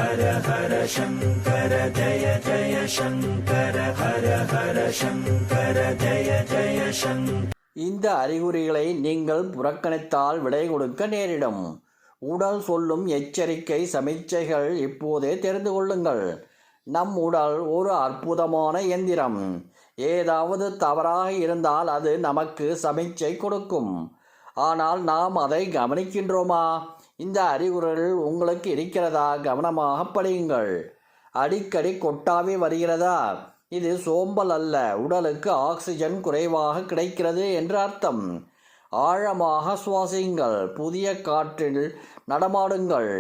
ஹர ஹர சங்கர ஜய ஜய சங்கர ஹர ஹர சங்கர ஜய ஜய சங்கர. இந்த அறிகுறிகளை நீங்கள் புறக்கணித்தால் விடை கொடுக்க நேரிடும். உடல் சொல்லும் எச்சரிக்கை சமிச்சைகள் இப்போதே தெரிந்து கொள்ளுங்கள். நம் உடல் ஒரு அற்புதமான எந்திரம். ஏதாவது தவறாக இருந்தால் அது நமக்கு சமிச்சை கொடுக்கும். ஆனால் நாம் அதை கவனிக்கின்றோமா? இந்த அறிகுறிகள் உங்களுக்கு இருக்கிறதா? கவனமாக படியுங்கள். அடிக்கடி கொட்டாவி வருகிறதா? இது சோம்பல் அல்ல, உடலுக்கு ஆக்சிஜன் குறைவாக கிடைக்கிறது என்று அர்த்தம். ஆழமாக சுவாசியுங்கள். புதிய காற்றில் நடமாடுங்கள்.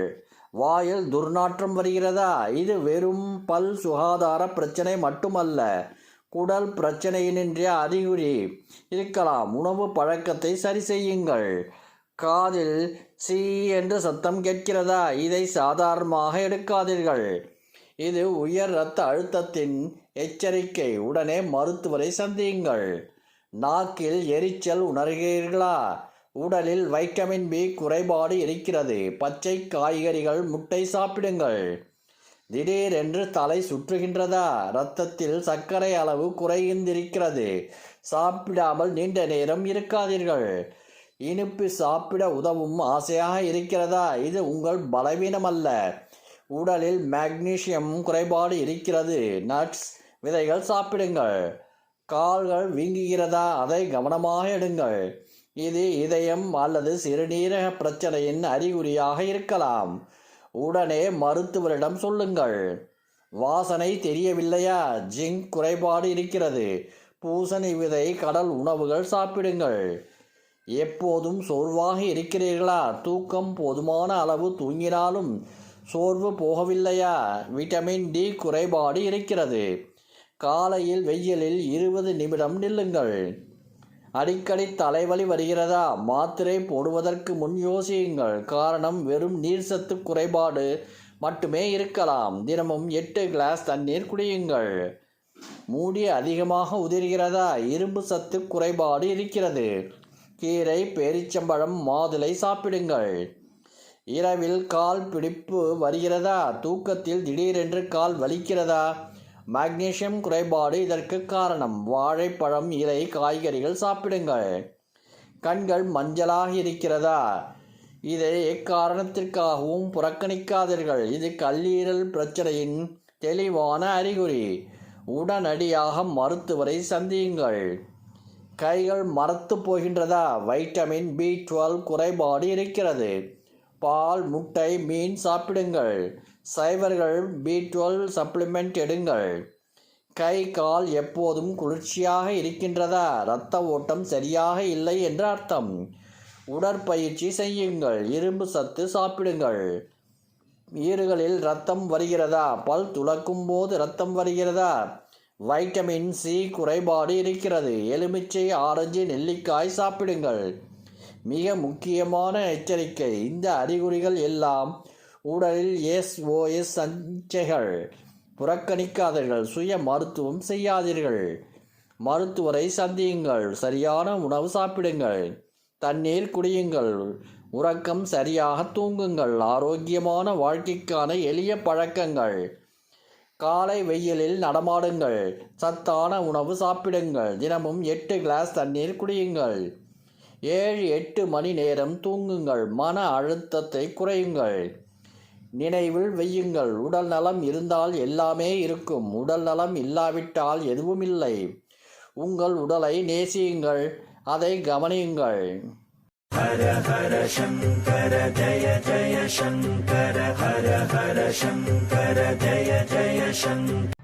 வாயில் துர்நாற்றம் வருகிறதா? இது வெறும் பல் சுகாதார பிரச்சனை மட்டுமல்ல, குடல் பிரச்சனையினின்றைய அறிகுறி இருக்கலாம். உணவு பழக்கத்தை சரி செய்யுங்கள். காதில் சீ என்று சத்தம் கேட்கிறதா? இதை சாதாரணமாக எடுக்காதீர்கள். இது உயர் இரத்த அழுத்தத்தின் எச்சரிக்கை. உடனே மருத்துவரை சந்தியுங்கள். நாக்கில் எரிச்சல் உணர்கிறீர்களா? உடலில் வைட்டமின் பி குறைபாடு இருக்கிறது. பச்சை காய்கறிகள், முட்டை சாப்பிடுங்கள். திடீரென்று தலை சுற்றுகின்றதா? இரத்தத்தில் சர்க்கரை அளவு குறைந்திருக்கிறது. சாப்பிடாமல் நீண்ட நேரம் இருக்காதீர்கள். இனிப்பு சாப்பிட உதவும் ஆசையாக இருக்கிறதா? இது உங்கள் பலவீனம் அல்ல, உடலில் மேக்னீசியம் குறைபாடு இருக்கிறது. நட்ஸ் விதைகள் சாப்பிடுங்கள். கால்கள் வீங்குகிறதா? அதை கவனமாக எடுங்கள். இது இதயம் அல்லது சிறுநீரக பிரச்சனையின் அறிகுறியாக இருக்கலாம். உடனே மருத்துவரிடம் சொல்லுங்கள். வாசனை தெரியவில்லையா? ஜிங்க் குறைபாடு இருக்கிறது. பூசணி விதை கடல் உணவுகள் சாப்பிடுங்கள். எப்போதும் சோர்வாக இருக்கிறீர்களா? தூக்கம் போதுமான அளவு தூங்கினாலும் சோர்வு போகவில்லையா? விட்டமின் டி குறைபாடு இருக்கிறது. காலையில் வெயிலில் 20 நிமிடம் நில்லுங்கள். அடிக்கடி தலைவலி வருகிறதா? மாத்திரை போடுவதற்கு முன் யோசியுங்கள். காரணம் வெறும் நீர்சத்து குறைபாடு மட்டுமே இருக்கலாம். தினமும் 8 கிளாஸ் தண்ணீர் குடியுங்கள். மூடி அதிகமாக உதிர்கிறதா? இரும்பு சத்து குறைபாடு இருக்கிறது. கீரை, பேரிச்சம்பழம், மாதுளை சாப்பிடுங்கள். இரவில் கால் பிடிப்பு வருகிறதா? தூக்கத்தில் திடீரென்று கால் வலிக்கிறதா? மேக்னீசியம் குறைபாடு இதற்கு காரணம். வாழைப்பழம், இலை, காய்கறிகள் சாப்பிடுங்கள். கண்கள் மஞ்சளாக இருக்கிறதா? இதை எக்காரணத்திற்காகவும் புறக்கணிக்காதீர்கள். இது கல்லீரல் பிரச்சனையின் தெளிவான அறிகுறி. உடனடியாக மருத்துவரை சந்தியுங்கள். கைகள் மரத்து போகின்றதா? வைட்டமின் B12 குறைபாடு இருக்கிறது. பால், முட்டை, மீன் சாப்பிடுங்கள். சைவர்கள் B12 சப்ளிமெண்ட் எடுங்கள். கை கால் எப்போதும் குளிர்ச்சியாக இருக்கின்றதா? இரத்த ஓட்டம் சரியாக இல்லை என்று அர்த்தம். உடற்பயிற்சி செய்யுங்கள். இரும்பு சத்து சாப்பிடுங்கள். ஈறுகளில் இரத்தம் வருகிறதா? பல் துலக்கும் போது இரத்தம் வருகிறதா? வைட்டமின் சி குறைபாடு இருக்கிறது. எலுமிச்சை, ஆரஞ்சு, நெல்லிக்காய் சாப்பிடுங்கள். மிக முக்கியமான எச்சரிக்கை, இந்த அறிகுறிகள் எல்லாம் உடலில் SOS சஞ்சைகள். புறக்கணிக்காதீர்கள். சுய மருத்துவம் செய்யாதீர்கள். மருத்துவரை சந்தியுங்கள். சரியான உணவு சாப்பிடுங்கள். தண்ணீர் குடியுங்கள். உறக்கம், சரியாக தூங்குங்கள். ஆரோக்கியமான வாழ்க்கைக்கான எளிய பழக்கங்கள். காலை வெயிலில் நடமாடுங்கள். சத்தான உணவு சாப்பிடுங்கள். தினமும் 8 கிளாஸ் தண்ணீர் குடியுங்கள். 7-8 மணி நேரம் தூங்குங்கள். மன அழுத்தத்தை குறையுங்கள். நினைவில் வையுங்கள், உடல் நலம் இருந்தால் எல்லாமே இருக்கும். உடல் நலம் இல்லாவிட்டால் எதுவும் இல்லை. உங்கள் உடலை நேசியுங்கள், அதை கவனியுங்கள். ஹர ஹர சங்கர ஜய ஜய சங்கர ஹர ஹர சங்கர ஜய ஜய சங்கர.